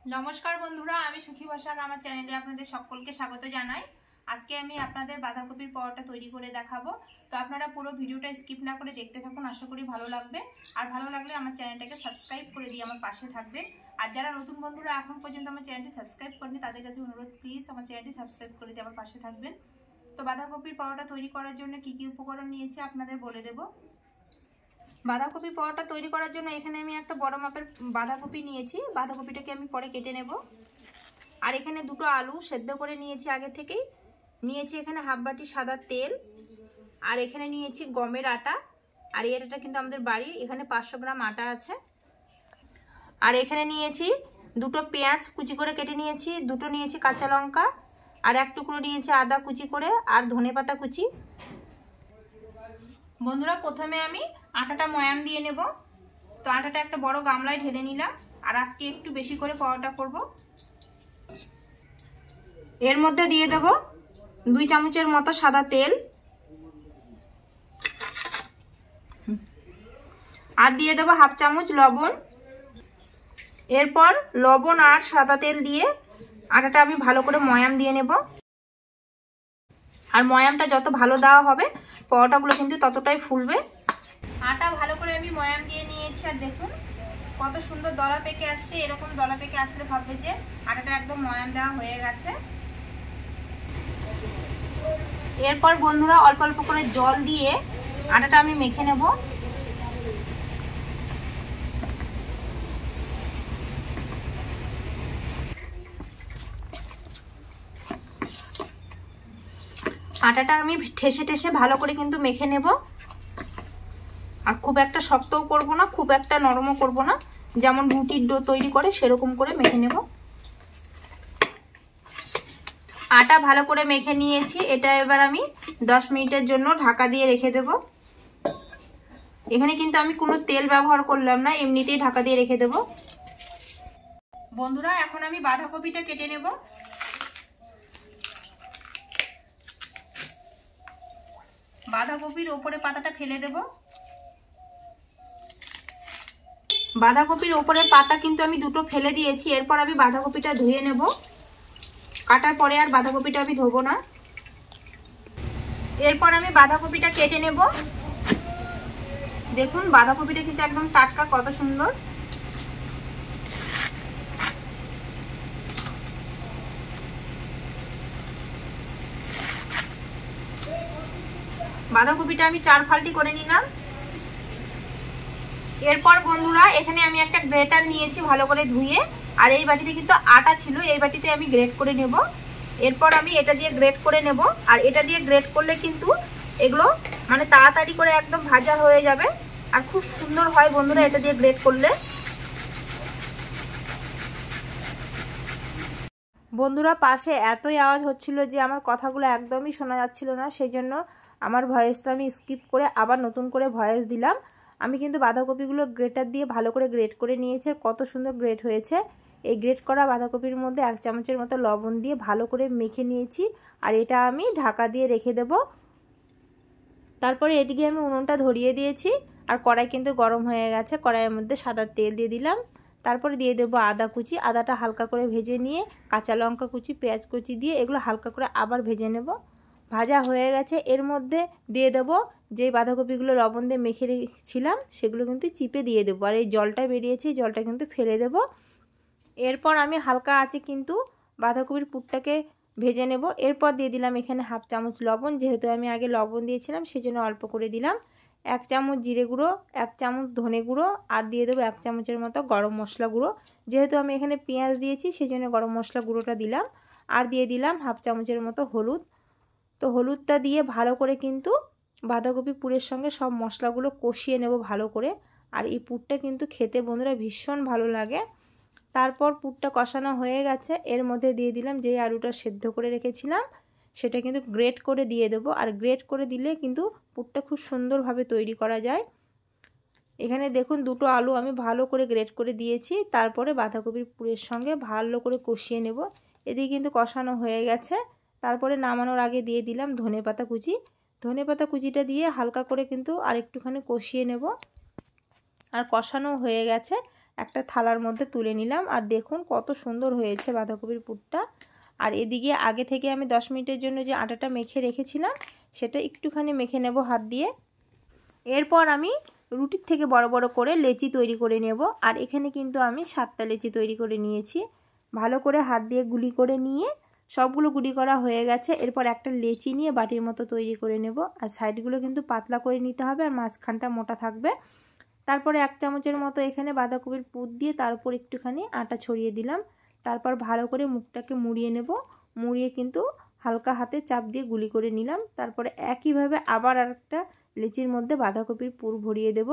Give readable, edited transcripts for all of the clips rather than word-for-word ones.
नमस्कार बंधुरा आमी सुखी बसाक आमार चैनेले आपनादेर सकलके स्वागत जानाई। आज के आमी आपनादेर बाँधाकपिर परोटा तैरी करे देखाबो। तो आपनारा पुरो भिडियोटा स्किप ना करे देखते थाकुन, आशा करी भालो लागबे। और भालो लागले आमार चैनेलटाके सबस्क्राइब करे दिये आमार पाशे थाकबेन। और जारा नतुन बंधुरा एखन पर्यन्त आमार चैनेलटी सबस्क्राइब करेनि तादेर काछे अनुरोध, प्लिज आमार चैनेलटी सबस्क्राइब करे दिये आमार पाशे थाकबेन। तो बाँधाकपिर परोटा तैरी करार जोन्नो कि कि उपकरण नियेछि आपनादेर बोले देबो। बाँधाकपि परोटा तैरी करार जोन्नो एखाने आमि एकटा बड़ मापेर बाँधाकपि नियेछि। बाँधाकपिटाके आमि परे केटे नेब। और एखाने दुटो आलू सेদ্ধ करे नियेछि आगे थेकेई। नियेछि एखाने हाफ बाटी सादा तेल। और एखाने नियेछि गमेर आटा। और एई आटाटा किन्तु आमादेर बाड़ी, एखाने 500 ग्राम आटा आछे। और एखाने नियेछि दुटो पेঁয়াজ कुचि करे केटे नियेछि, दुटो नियेछि काँचा लंका और एक टुकरो नियेछि आदा कुचि करे और धनेपाता कुचि। बंधुरा प्रथमे आमी आटाटा मयाम दिए नेब। तो आटाटा एक बड़ गामलाय ढेले निलाम। और आज के एकटू बेशी करे परोटा करब। एर मध्य दिए देब 2 चामचेर मतो सादा तेल और दिए देब हाफ चामच लवण। एरपर लवण और सादा तेल दिए आटाटा आमी भालो करे मयाम दिए नेब। और मयामटा जत भालो देওয়া হবে परोटागुलो किन्तु ततटाई फुलबे। आटा भालो करे आमी मयाम दिए नियेछि। और देखुन कत सुंदर दला पेके आसছে। एरकम दला पेके आसले भाबबे जे आटाटा एकदम मयाम देওয়া হয়ে গেছে। एरपर बंधुरा अल्प अल्प करे जल दिए आटाटा आमी मेखे नेब। आटाटा आमी ठेसे ठेसे भालो करे किन्तु मेखे नेब। और खूब एक शक्तও করব না, खूब एक नरमও করব না, যেমন রুটির ডো তৈরি করে সেরকম করে মেখে নেব। आटा ভালো করে মেখে নিয়েছি। এটা এবার আমি 10 মিনিটের জন্য ঢাকা দিয়ে রেখে দেব। এখানে কিন্তু আমি কোনো তেল ব্যবহার করলাম না, এমনিতেই ঢাকা দিয়ে রেখে দেব। বন্ধুরা এখন আমি বাঁধাকপিটা কেটে নেব। বাঁধাকপির উপরে পাতাটা ফেলে দেব। বাঁধাকপির উপরে পাতা কিন্তু আমি দুটো ফেলে দিয়েছি। এরপর আমি বাঁধাকপিটা ধুয়ে নেব। কাটার পরে আর বাঁধাকপিটা আমি ধোবো না। এরপর আমি বাঁধাকপিটা কেটে নেব। দেখুন বাঁধাকপিটা কিন্তু একদম টাটকা, কত সুন্দর। বাঁধাকপিটা আমি 4 ফাল্টি করে নিলাম। এরপর বন্ধুরা এখানে আমি একটা গ্রেটার নিয়েছি ভালো করে ধুয়ে। আর এই বাটিতে কিন্তু আটা ছিল, এই বাটিতে আমি গ্রেট করে নেব। এরপর আমি এটা দিয়ে গ্রেট করে নেব। আর এটা দিয়ে গ্রেট করলে কিন্তু এগুলো মানে তাড়াতাড়ি করে একদম ভাজা হয়ে যাবে আর খুব সুন্দর হয় বন্ধুরা এটা দিয়ে গ্রেট করলে। বন্ধুরা পাশে এতই আওয়াজ হচ্ছিল যে আমার কথাগুলো একদমই শোনা যাচ্ছিল না, সেই জন্য আমার ভয়েসটা আমি স্কিপ করে আবার নতুন করে ভয়েস দিলাম। আমি কিন্তু বাঁধাকপিগুলো গ্রেটার দিয়ে ভালো করে গ্রেট করে নিয়েছি। কত সুন্দর গ্রেট হয়েছে। এই গ্রেট করা বাঁধাকপির মধ্যে 1 চামচের মতো লবণ দিয়ে ভালো করে মেখে নিয়েছি। আর এটা আমি ঢাকা দিয়ে রেখে দেব। তারপরে এদিকে আমি উনুনটা ধরিয়ে দিয়েছি। আর কড়াই কিন্তু গরম হয়ে গেছে। কড়াইয়ের মধ্যে সাদা তেল দিয়ে দিলাম। তারপরে দিয়ে দেব আদা কুচি। আদাটা হালকা করে ভেজে নিয়ে কাঁচা লঙ্কা কুচি, পেঁয়াজ কুচি দিয়ে এগুলো হালকা করে আবার ভেজে নেব। ভাজা হয়ে গেছে। এর মধ্যে দিয়ে দেব যে বাঁধাকপিগুলো লবণ দিয়ে মেখে রেখেছিলাম সেগুলো কিন্তু চিপে দিয়ে দেবো। আর এই জলটা বেরিয়েছে, জলটা কিন্তু ফেলে দেব। এরপর আমি হালকা আঁচে কিন্তু বাঁধাকপির পুরটাকে ভেজে নেব। এরপর দিয়ে দিলাম এখানে হাফ চামচ লবণ। যেহেতু আমি আগে লবণ দিয়েছিলাম সেজন্য অল্প করে দিলাম। 1 চামচ জিরে গুঁড়ো, 1 চামচ ধনে গুঁড়ো আর দিয়ে দেবো 1 চামচের মতো গরম মশলা গুঁড়ো। যেহেতু আমি এখানে পেঁয়াজ দিয়েছি সেজন্য গরম মশলা গুঁড়োটা দিলাম। আর দিয়ে দিলাম হাফ চামচের মতো হলুদ। তো হলুদটা দিয়ে ভালো করে কিন্তু বাঁধাকপি পুরের সঙ্গে সব মশলাগুলো কষিয়ে নেব ভালো করে। আর এই পুরটা কিন্তু খেতে বন্ধুরা ভীষণ ভালো লাগে। তারপর পুরটা কষানো হয়ে গেছে। এর মধ্যে দিয়ে দিলাম যে আলুটা সেদ্ধ করে রেখেছিলাম সেটা কিন্তু গ্রেট করে দিয়ে দেবো। আর গ্রেট করে দিলে কিন্তু পুরটা খুব সুন্দরভাবে তৈরি করা যায়। এখানে দেখুন দুটো আলু আমি ভালো করে গ্রেট করে দিয়েছি। তারপরে বাঁধাকপির পুরের সঙ্গে ভালো করে কষিয়ে নেব। এদিকে কিন্তু কষানো হয়ে গেছে। তারপরে নামানোর আগে দিয়ে দিলাম ধনেপাতা কুচি। ধনেপাতা কুচিটা দিয়ে হালকা করে কিন্তু আরেকটুখানি কষিয়ে নেব। আর কষানো হয়ে গেছে। একটা থালার মধ্যে তুলে নিলাম। আর দেখুন কত সুন্দর হয়েছে বাঁধাকপির পুরটা। আর এদিকে আগে থেকে আমি 10 মিনিটের জন্য যে আটাটা মেখে রেখেছিলাম সেটা একটুখানি মেখে নেব হাত দিয়ে। এরপর আমি রুটির থেকে বড় বড় করে লেচি তৈরি করে নেব। আর এখানে কিন্তু আমি 7টা লেচি তৈরি করে নিয়েছি। ভালো করে হাত দিয়ে গুলি করে নিয়ে সবগুলো গুলি করা হয়ে গেছে। এরপর একটা লেচি নিয়ে বাটির মতো তৈরি করে নেব। আর সাইডগুলো কিন্তু পাতলা করে নিতে হবে, আর মাঝখানটা মোটা থাকবে। তারপরে 1 চামচের মতো এখানে বাঁধাকপির পুর দিয়ে তার উপর একটুখানি আটা ছড়িয়ে দিলাম। তারপর ভালো করে মুখটাকে মুড়িয়ে নেব। মুড়িয়ে কিন্তু হালকা হাতে চাপ দিয়ে গুলি করে নিলাম। তারপরে একইভাবে আবার আরেকটা লেচির মধ্যে বাঁধাকপির পুর ভরিয়ে দেব।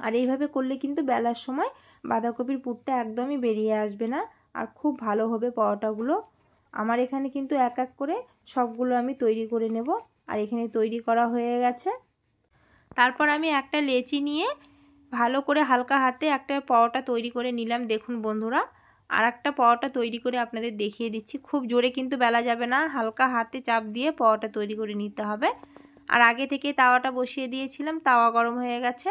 আর এইভাবে করলে কিন্তু বেলার সময় বাঁধাকপির পুরটা একদমই বেরিয়ে আসবে না, আর খুব ভালো হবে পরোটাগুলো। আমার এখানে কিন্তু এক এক করে সবগুলো আমি তৈরি করে নেব। আর এখানে তৈরি করা হয়ে গেছে। তারপর আমি একটা লেচি নিয়ে ভালো করে হালকা হাতে একটা পরোটা তৈরি করে নিলাম। দেখুন বন্ধুরা, আর একটা পরোটা তৈরি করে আপনাদের দেখিয়ে দিচ্ছি। খুব জোরে কিন্তু বেলা যাবে না, হালকা হাতে চাপ দিয়ে পরোটা তৈরি করে নিতে হবে। আর আগে থেকে তাওয়াটা বসিয়ে দিয়েছিলাম, তাওয়া গরম হয়ে গেছে।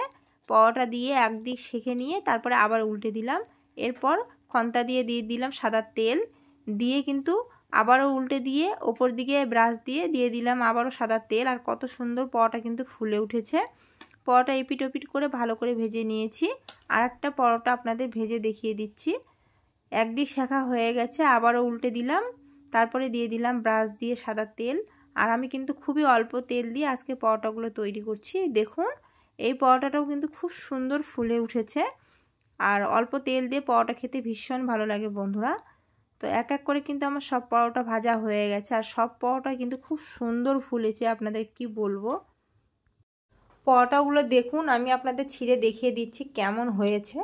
পরোটা দিয়ে একদিক সেঁকে নিয়ে তারপরে আবার উল্টে দিলাম। এরপর খন্তা দিয়ে দিলাম সাদা তেল, দিয়ে কিন্তু আবারও উল্টে দিয়ে ওপর দিকে ব্রাশ দিয়ে দিলাম আবারও সাদা তেল। আর কত সুন্দর পরোটা কিন্তু ফুলে উঠেছে। পরোটা এপিট ওপিট করে ভালো করে ভেজে নিয়েছি। আর একটা পরোটা আপনাদের ভেজে দেখিয়ে দিচ্ছি। একদিক শেখা হয়ে গেছে, আবারও উল্টে দিলাম। তারপরে দিয়ে দিলাম ব্রাশ দিয়ে সাদা তেল। আর আমি কিন্তু খুবই অল্প তেল দিয়ে আজকে পরোটাগুলো তৈরি করছি। দেখুন এই পরোটাটাও কিন্তু খুব সুন্দর ফুলে উঠেছে। আর অল্প তেল দিয়ে পরোটা খেতে ভীষণ ভালো লাগে বন্ধুরা। তো এক এক করে কিন্তু আমার সব পরোটা ভাজা হয়ে গেছে। আর সব পরোটা কিন্তু খুব সুন্দর ফুলেছে, আপনাদের কি বলবো। পরোটাগুলো দেখুন, আমি আপনাদের ছিঁড়ে দেখিয়ে দিচ্ছি কেমন হয়েছে।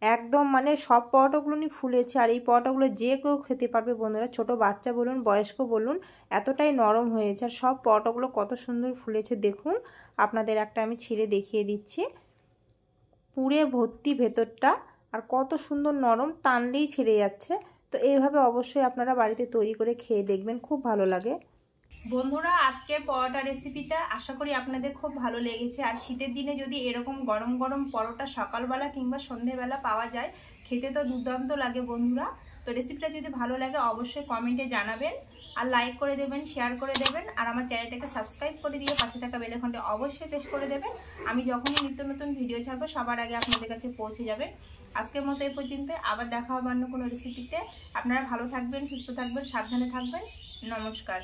একদম মানে সব পরোটাগুলোই ফুলেছে। আর এই পরোটাগুলো যে কেউ খেতে পারবে বন্ধুরা, ছোট বাচ্চা বলুন বয়স্ক বলুন, এতটাই নরম হয়েছে। আর সব পরোটাগুলো কত সুন্দর ফুলেছে দেখুন। আপনাদের একটা আমি ছিঁড়ে দেখিয়ে দিচ্ছি। পুরে ভর্তি ভেতরটা, আর কত সুন্দর নরম, টানলেই ছেড়ে যাচ্ছে। তো এইভাবে অবশ্যই আপনারা বাড়িতে তৈরি করে খেয়ে দেখবেন, খুব ভালো লাগে। বন্ধুরা আজকের পরোটা রেসিপিটা আশা করি আপনাদের খুব ভালো লেগেছে। আর শীতের দিনে যদি এরকম গরম গরম পরোটা সকালবেলা কিংবা সন্ধ্যেবেলা পাওয়া যায়, খেতে তো দুর্দান্ত লাগে বন্ধুরা। তো রেসিপিটা যদি ভালো লাগে অবশ্যই কমেন্টে জানাবেন, আর লাইক করে দেবেন, শেয়ার করে দেবেন। আর আমার চ্যানেলটাকে সাবস্ক্রাইব করে দিয়ে পাশে থাকা বেল আইকনটা অবশ্যই প্রেস করে দেবেন। আমি যখনই নিত্য নতুন ভিডিও ছাড়বো সবার আগে আপনাদের কাছে পৌঁছে যাবে। আজকের মতো এই পর্যন্ত, আবার দেখা হবে অন্য কোনো রেসিপিতে। আপনারা ভালো থাকবেন, সুস্থ থাকবেন, সাবধানে থাকবেন। নমস্কার।